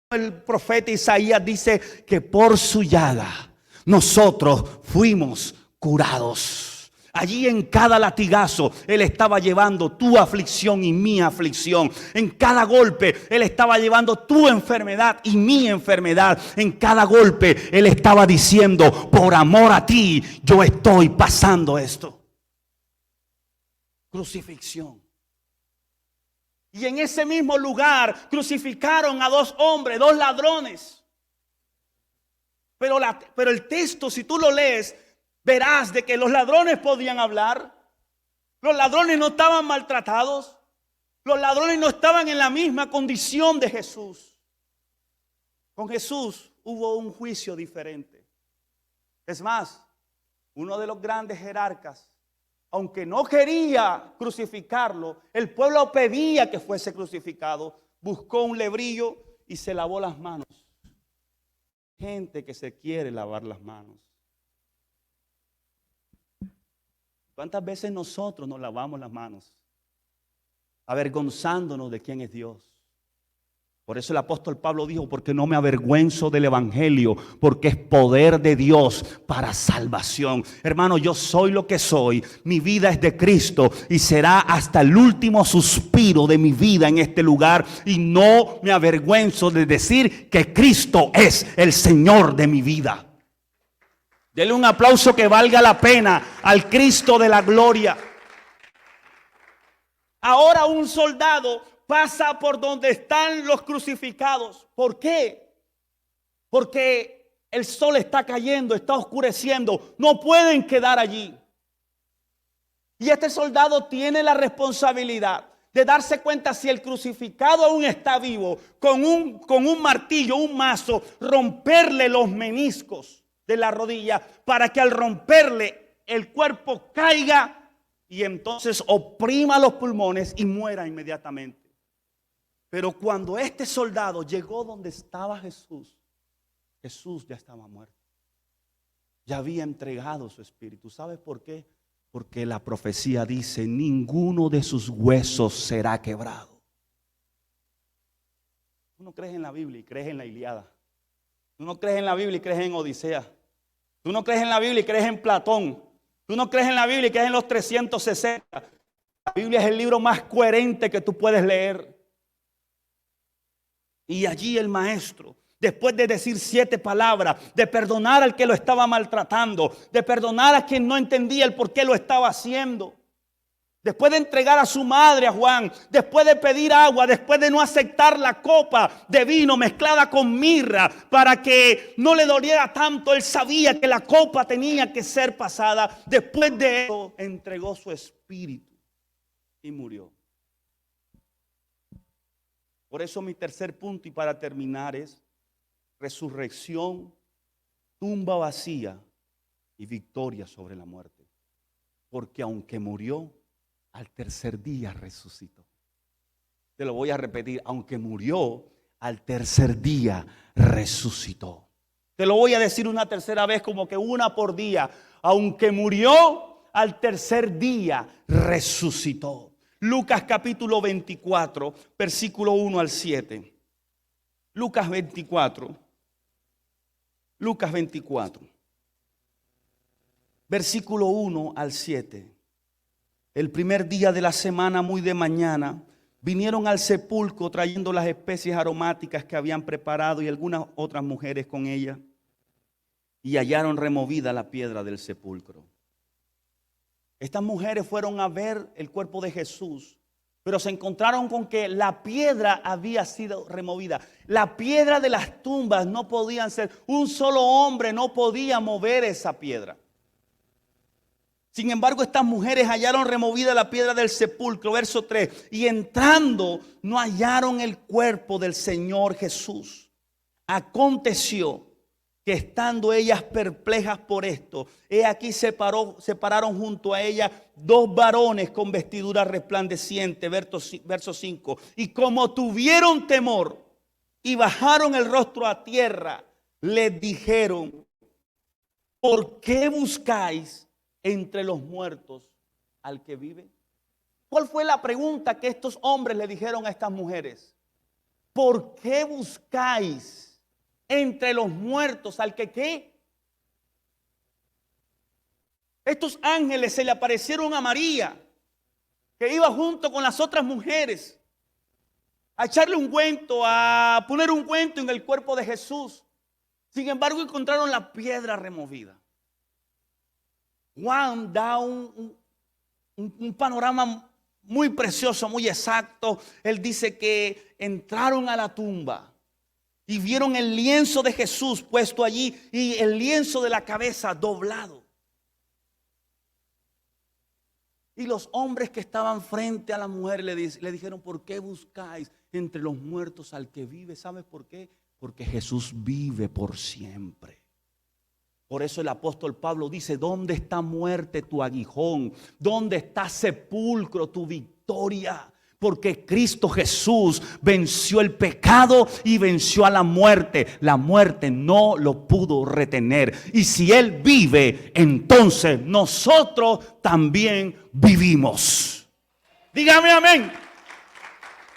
El profeta Isaías dice que por su llaga nosotros fuimos curados. Allí en cada latigazo Él estaba llevando tu aflicción y mi aflicción. En cada golpe Él estaba llevando tu enfermedad y mi enfermedad. En cada golpe Él estaba diciendo: por amor a ti yo estoy pasando esto. Crucifixión. Y en ese mismo lugar crucificaron a 2 hombres, 2 ladrones. Pero el texto, si tú lo lees, verás de que los ladrones podían hablar. Los ladrones no estaban maltratados. Los ladrones no estaban en la misma condición de Jesús. Con Jesús hubo un juicio diferente. Es más, uno de los grandes jerarcas, aunque no quería crucificarlo, el pueblo pedía que fuese crucificado, buscó un lebrillo y se lavó las manos. Gente que se quiere lavar las manos. ¿Cuántas veces nosotros nos lavamos las manos avergonzándonos de quién es Dios? Por eso el apóstol Pablo dijo, porque no me avergüenzo del evangelio, porque es poder de Dios para salvación. Hermano, yo soy lo que soy, mi vida es de Cristo y será hasta el último suspiro de mi vida en este lugar. Y no me avergüenzo de decir que Cristo es el Señor de mi vida. Dele un aplauso que valga la pena al Cristo de la gloria. Ahora un soldado pasa por donde están los crucificados. ¿Por qué? Porque el sol está cayendo, está oscureciendo. No pueden quedar allí. Y este soldado tiene la responsabilidad de darse cuenta si el crucificado aún está vivo, con un martillo, un mazo, romperle los meniscos de la rodilla para que al romperle el cuerpo caiga y entonces oprima los pulmones y muera inmediatamente. Pero cuando este soldado llegó donde estaba Jesús, Jesús ya estaba muerto. Ya había entregado su espíritu. ¿Sabes por qué? Porque la profecía dice, ninguno de sus huesos será quebrado. Tú no crees en la Biblia y crees en la Ilíada. Tú no crees en la Biblia y crees en Odisea. Tú no crees en la Biblia y crees en Platón. Tú no crees en la Biblia y crees en los 360. La Biblia es el libro más coherente que tú puedes leer. Y allí el maestro, después de decir 7 palabras, de perdonar al que lo estaba maltratando, de perdonar a quien no entendía el por qué lo estaba haciendo, después de entregar a su madre, a Juan, después de pedir agua, después de no aceptar la copa de vino mezclada con mirra para que no le doliera tanto, él sabía que la copa tenía que ser pasada. Después de eso entregó su espíritu y murió. Por eso mi tercer punto y para terminar es resurrección, tumba vacía y victoria sobre la muerte. Porque aunque murió, al tercer día resucitó. Te lo voy a repetir, aunque murió, al tercer día resucitó. Te lo voy a decir una tercera vez, como que una por día. Aunque murió, al tercer día resucitó. Lucas capítulo 24, versículo 1 al 7. Lucas 24, versículo 1 al 7. El primer día de la semana, muy de mañana, vinieron al sepulcro trayendo las especies aromáticas que habían preparado y algunas otras mujeres con ellas. Y hallaron removida la piedra del sepulcro. Estas mujeres fueron a ver el cuerpo de Jesús, pero se encontraron con que la piedra había sido removida. La piedra de las tumbas no podían ser, un solo hombre no podía mover esa piedra. Sin embargo, estas mujeres hallaron removida la piedra del sepulcro, verso 3, y entrando no hallaron el cuerpo del Señor Jesús. Aconteció que estando ellas perplejas por esto, he aquí se pararon junto a ella 2 varones con vestidura resplandeciente, verso 5. Y como tuvieron temor y bajaron el rostro a tierra, les dijeron, ¿por qué buscáis entre los muertos al que vive? ¿Cuál fue la pregunta que estos hombres le dijeron a estas mujeres? ¿Por qué buscáis entre los muertos al que qué? Estos ángeles se le aparecieron a María, que iba junto con las otras mujeres a echarle ungüento, a poner ungüento en el cuerpo de Jesús. Sin embargo, encontraron la piedra removida. Juan da un panorama muy precioso, muy exacto. Él dice que entraron a la tumba y vieron el lienzo de Jesús puesto allí y el lienzo de la cabeza doblado. Y los hombres que estaban frente a la mujer le dijeron, ¿por qué buscáis entre los muertos al que vive? ¿Sabes por qué? Porque Jesús vive por siempre. Por eso el apóstol Pablo dice, ¿dónde está muerte tu aguijón? ¿Dónde está sepulcro tu victoria? Porque Cristo Jesús venció el pecado y venció a la muerte. La muerte no lo pudo retener. Y si Él vive, entonces nosotros también vivimos. Dígame amén.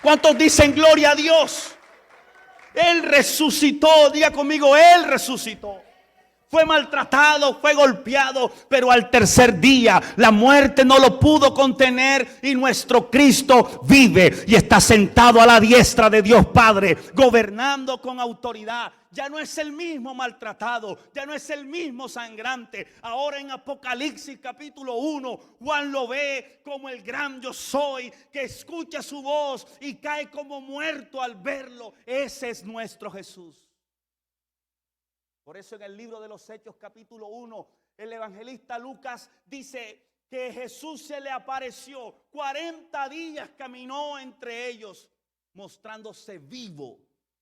¿Cuántos dicen gloria a Dios? Él resucitó. Diga conmigo, Él resucitó. Fue maltratado, fue golpeado, pero al tercer día la muerte no lo pudo contener y nuestro Cristo vive y está sentado a la diestra de Dios Padre, gobernando con autoridad. Ya no es el mismo maltratado, ya no es el mismo sangrante. Ahora en Apocalipsis capítulo 1, Juan lo ve como el gran yo soy, que escucha su voz y cae como muerto al verlo. Ese es nuestro Jesús. Por eso en el libro de los Hechos capítulo 1, el evangelista Lucas dice que Jesús se le apareció. 40 días caminó entre ellos, mostrándose vivo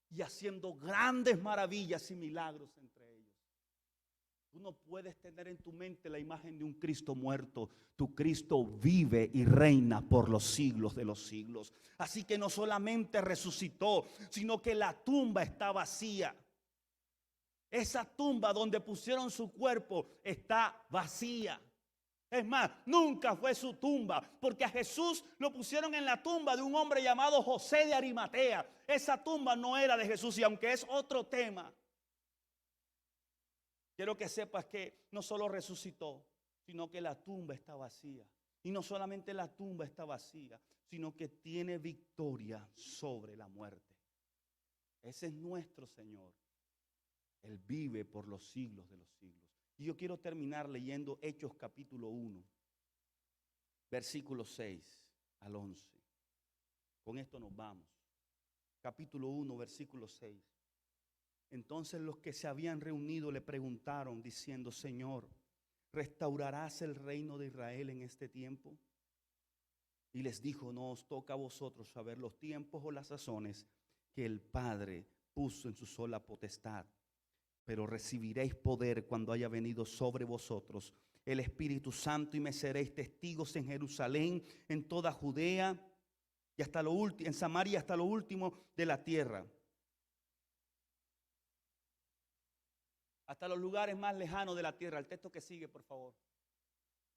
y haciendo grandes maravillas y milagros entre ellos. Tú no puedes tener en tu mente la imagen de un Cristo muerto. Tu Cristo vive y reina por los siglos de los siglos. Así que no solamente resucitó, sino que la tumba está vacía. Esa tumba donde pusieron su cuerpo está vacía. Es más, nunca fue su tumba, porque a Jesús lo pusieron en la tumba de un hombre llamado José de Arimatea. Esa tumba no era de Jesús, y aunque es otro tema, quiero que sepas que no solo resucitó, sino que la tumba está vacía. Y no solamente la tumba está vacía, sino que tiene victoria sobre la muerte. Ese es nuestro Señor. Él vive por los siglos de los siglos. Y yo quiero terminar leyendo Hechos capítulo 1, versículos 6 al 11. Con esto nos vamos. Capítulo 1, versículo 6. Entonces los que se habían reunido le preguntaron diciendo: Señor, ¿restaurarás el reino de Israel en este tiempo? Y les dijo: no os toca a vosotros saber los tiempos o las sazones que el Padre puso en su sola potestad. Pero recibiréis poder cuando haya venido sobre vosotros el Espíritu Santo, y me seréis testigos en Jerusalén, en toda Judea y hasta lo último, en Samaria, hasta lo último de la tierra, hasta los lugares más lejanos de la tierra. El texto que sigue, por favor.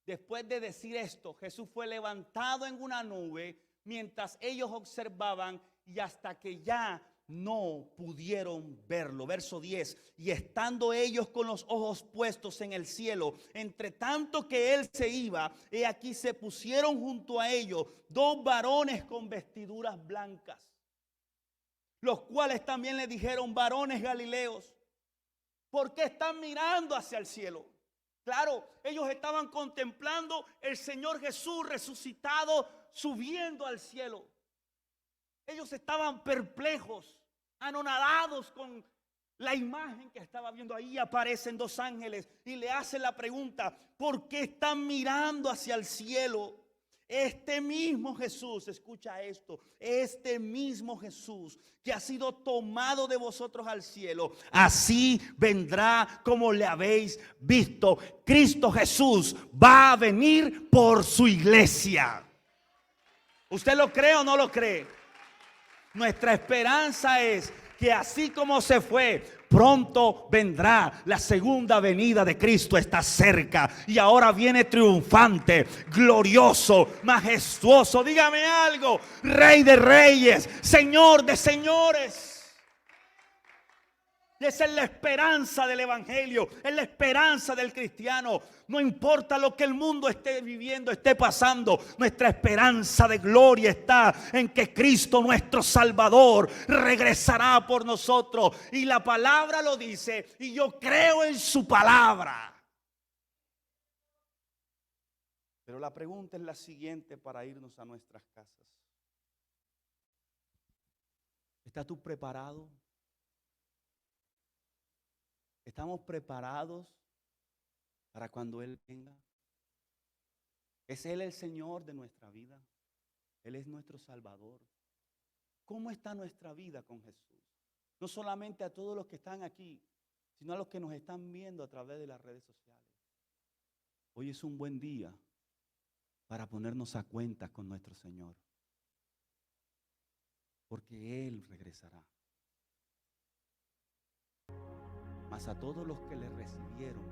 Después de decir esto, Jesús fue levantado en una nube mientras ellos observaban, y hasta que ya no pudieron verlo. Verso 10. Y estando ellos con los ojos puestos en el cielo, entre tanto que él se iba, he aquí se pusieron junto a ellos 2 varones con vestiduras blancas, los cuales también le dijeron: varones galileos, ¿por qué están mirando hacia el cielo? Claro, ellos estaban contemplando el Señor Jesús resucitado, subiendo al cielo. Ellos estaban perplejos, anonadados con la imagen que estaba viendo. Ahí aparecen 2 ángeles y le hacen la pregunta: ¿por qué están mirando hacia el cielo? Este mismo Jesús, escucha esto, este mismo Jesús que ha sido tomado de vosotros al cielo, así vendrá como le habéis visto. Cristo Jesús va a venir por su iglesia. ¿Usted lo cree o no lo cree? Nuestra esperanza es que así como se fue, pronto vendrá. La segunda venida de Cristo está cerca y ahora viene triunfante, glorioso, majestuoso. Dígame algo: Rey de reyes, Señor de señores. Y esa es la esperanza del evangelio, es la esperanza del cristiano. No importa lo que el mundo esté viviendo, esté pasando, nuestra esperanza de gloria está en que Cristo, nuestro Salvador, regresará por nosotros. Y la palabra lo dice, y yo creo en su palabra. Pero la pregunta es la siguiente para irnos a nuestras casas. ¿Estás tú preparado? ¿Estamos preparados para cuando Él venga? ¿Es Él el Señor de nuestra vida? Él es nuestro Salvador. ¿Cómo está nuestra vida con Jesús? No solamente a todos los que están aquí, sino a los que nos están viendo a través de las redes sociales. Hoy es un buen día para ponernos a cuentas con nuestro Señor, porque Él regresará. Mas a todos los que le recibieron,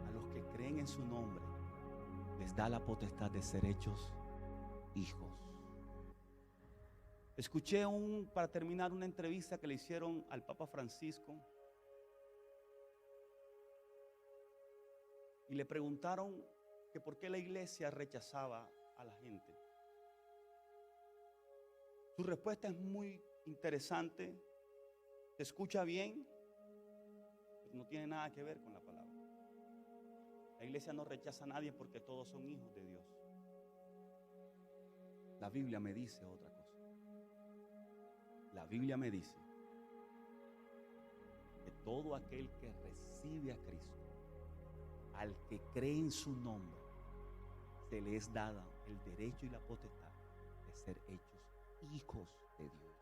a los que creen en su nombre, les da la potestad de ser hechos hijos. Escuché para terminar una entrevista que le hicieron al Papa Francisco y le preguntaron que por qué la iglesia rechazaba a la gente. Su respuesta es muy interesante, se escucha bien, pero no tiene nada que ver con la palabra. La iglesia no rechaza a nadie porque todos son hijos de Dios. La Biblia me dice otra cosa. La Biblia me dice que todo aquel que recibe a Cristo, al que cree en su nombre, se le es dada el derecho y la potestad de ser hechos hijos de Dios.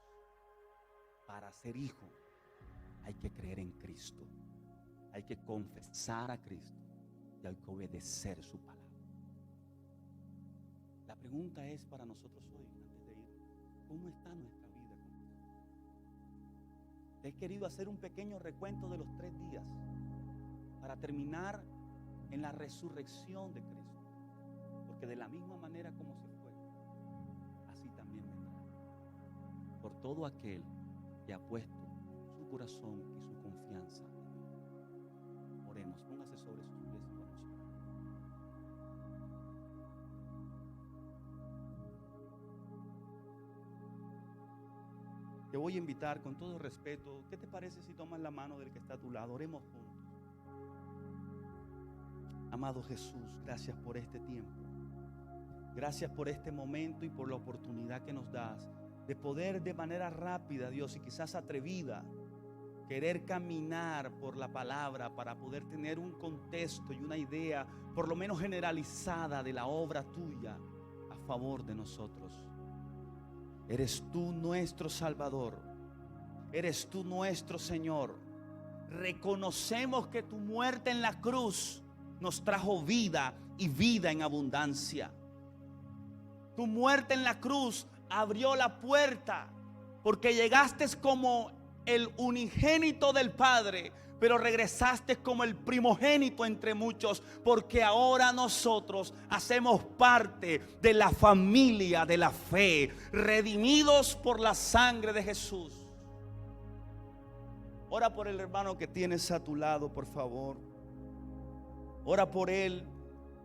Para ser hijo hay que creer en Cristo, hay que confesar a Cristo y hay que obedecer su palabra. La pregunta es para nosotros hoy, antes de ir, ¿cómo está nuestra vida con Cristo? He querido hacer un pequeño recuento de los 3 días para terminar en la resurrección de Cristo, porque de la misma manera como se fue, así también vendrá. Por todo aquel que ha puesto su corazón y su confianza en Dios. Oremos, póngase sobre sus pies y vamos a orar. Te voy a invitar con todo respeto. ¿Qué te parece si tomas la mano del que está a tu lado? Oremos juntos. Amado Jesús, gracias por este tiempo. Gracias por este momento y por la oportunidad que nos das de poder de manera rápida, Dios, y quizás atrevida, querer caminar por la palabra para poder tener un contexto y una idea, por lo menos generalizada, de la obra tuya a favor de nosotros. Eres tú nuestro Salvador. Eres tú nuestro Señor. Reconocemos que tu muerte en la cruz nos trajo vida y vida en abundancia. Tu muerte en la cruz abrió la puerta porque llegaste como el unigénito del Padre, pero regresaste como el primogénito entre muchos, porque ahora nosotros hacemos parte de la familia de la fe, redimidos por la sangre de Jesús. Ora por el hermano que tienes a tu lado, por favor. Ora por él.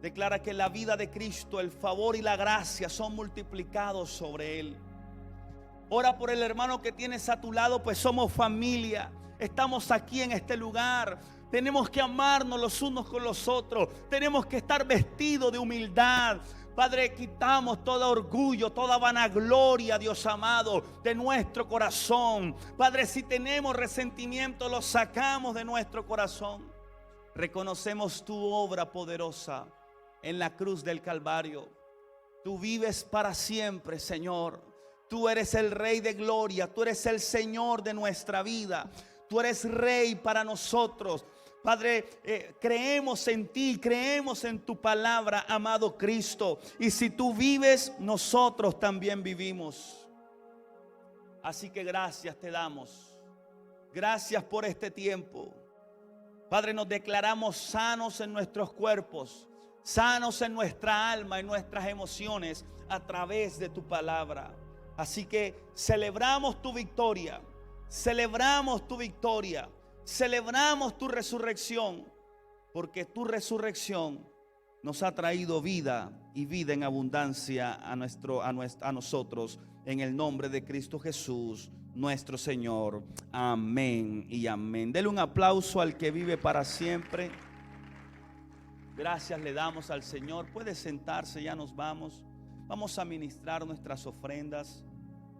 Declara que la vida de Cristo, el favor y la gracia son multiplicados sobre él. Ora por el hermano que tienes a tu lado, pues somos familia. Estamos aquí en este lugar. Tenemos que amarnos los unos con los otros. Tenemos que estar vestidos de humildad. Padre, quitamos todo orgullo, toda vanagloria, Dios amado, de nuestro corazón. Padre, si tenemos resentimiento, lo sacamos de nuestro corazón. Reconocemos tu obra poderosa en la cruz del Calvario. Tú vives para siempre, Señor. Tú eres el Rey de gloria. Tú eres el Señor de nuestra vida. Tú eres Rey para nosotros. Padre, creemos en ti, creemos en tu palabra, amado Cristo. Y si tú vives, nosotros también vivimos. Así que gracias te damos. Gracias por este tiempo. Padre, nos declaramos sanos en nuestros cuerpos, sanos en nuestra alma, en nuestras emociones, a través de tu palabra. Así que celebramos tu victoria, celebramos tu victoria, celebramos tu resurrección, porque tu resurrección nos ha traído vida y vida en abundancia a nosotros, en el nombre de Cristo Jesús, nuestro Señor. Amén y amén. Dele un aplauso al que vive para siempre. Gracias le damos al Señor. Puede sentarse, ya nos vamos. Vamos a ministrar nuestras ofrendas,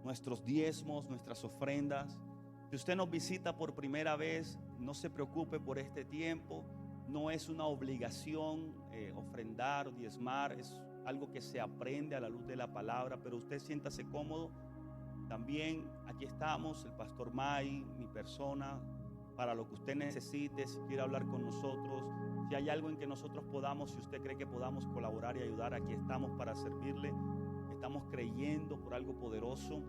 nuestros diezmos, nuestras ofrendas. Si usted nos visita por primera vez, no se preocupe por este tiempo. No es una obligación ofrendar o diezmar. Es algo que se aprende a la luz de la palabra. Pero usted siéntase cómodo. También aquí estamos, el pastor May, mi persona, para lo que usted necesite. Si quiere hablar con nosotros, si hay algo en que nosotros podamos, si usted cree que podamos colaborar y ayudar, aquí estamos para servirle. Estamos creyendo por algo poderoso.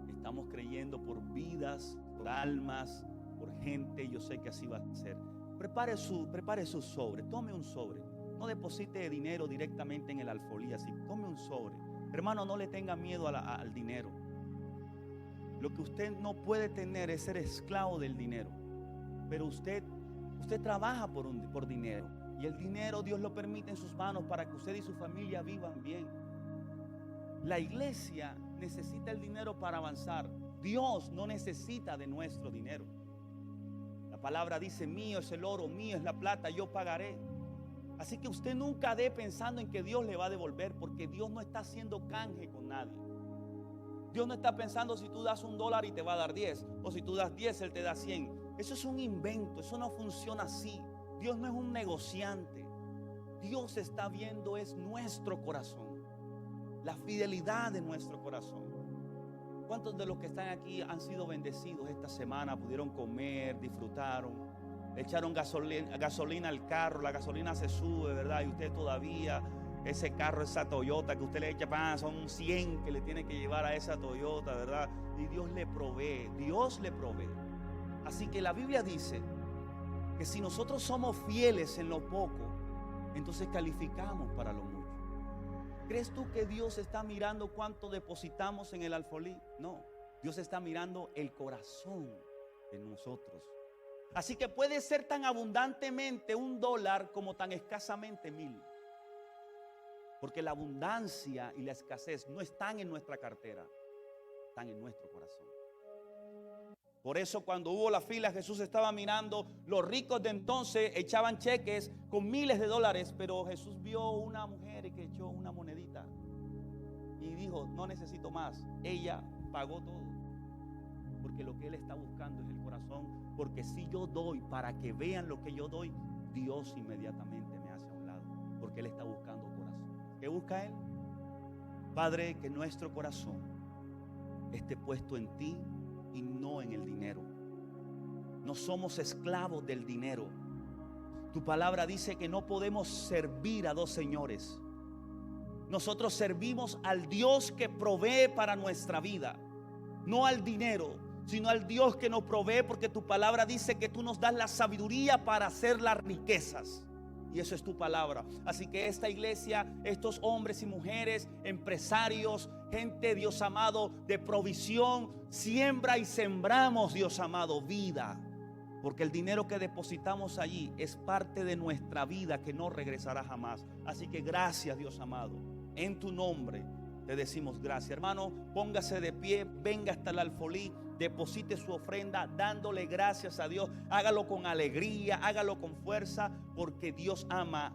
Estamos creyendo por vidas, por almas, por gente. Yo sé que así va a ser. Prepare su sobre, tome un sobre. No deposite dinero directamente en el alfolí, así tome un sobre. Hermano, no le tenga miedo al dinero. Lo que usted no puede tener es ser esclavo del dinero. Pero usted trabaja por dinero. Y el dinero Dios lo permite en sus manos para que usted y su familia vivan bien. La iglesia necesita el dinero para avanzar. Dios no necesita de nuestro dinero. La palabra dice: mío es el oro, mío es la plata, yo pagaré. Así que usted nunca dé pensando en que Dios le va a devolver, porque Dios no está haciendo canje con nadie. Dios no está pensando si tú das $1 y te va a dar 10, o si tú das 10 Él te da 100. Eso es un invento, eso no funciona así. Dios no es un negociante. Dios está viendo es nuestro corazón, la fidelidad de nuestro corazón. ¿Cuántos de los que están aquí han sido bendecidos esta semana? Pudieron comer, disfrutaron, le echaron gasolina al carro, la gasolina se sube, ¿verdad? Y usted todavía, ese carro, esa Toyota que usted le echa, son 100 que le tiene que llevar a esa Toyota, ¿verdad? Y Dios le provee, Dios le provee. Así que la Biblia dice que si nosotros somos fieles en lo poco, entonces calificamos para lo mucho. ¿Crees tú que Dios está mirando cuánto depositamos en el alfolí? No, Dios está mirando el corazón de nosotros. Así que puede ser tan abundantemente $1 como tan escasamente 1000. Porque la abundancia y la escasez no están en nuestra cartera, están en nuestro corazón. Por eso cuando hubo la fila, Jesús estaba mirando. Los ricos de entonces echaban cheques con miles de dólares, pero Jesús vio una mujer que echó una monedita y dijo: no necesito más. Ella pagó todo, porque lo que Él está buscando es el corazón. Porque si yo doy para que vean lo que yo doy, Dios inmediatamente me hace a un lado, porque Él está buscando corazón. ¿Qué busca Él? Padre, que nuestro corazón esté puesto en ti y no en el dinero. No somos esclavos del dinero. Tu palabra dice que no podemos servir a dos señores. Nosotros servimos al Dios que provee para nuestra vida, no al dinero, sino al Dios que nos provee, porque tu palabra dice que tú nos das la sabiduría para hacer las riquezas. Y eso es tu palabra. Así que esta iglesia, estos hombres y mujeres, empresarios, gente, Dios amado, de provisión, siembra y sembramos, Dios amado, vida. Porque el dinero que depositamos allí es parte de nuestra vida que no regresará jamás. Así que gracias, Dios amado. En tu nombre te decimos gracias. Hermano, póngase de pie, venga hasta el alfolí, deposite su ofrenda dándole gracias a Dios. Hágalo con alegría, hágalo con fuerza, porque Dios ama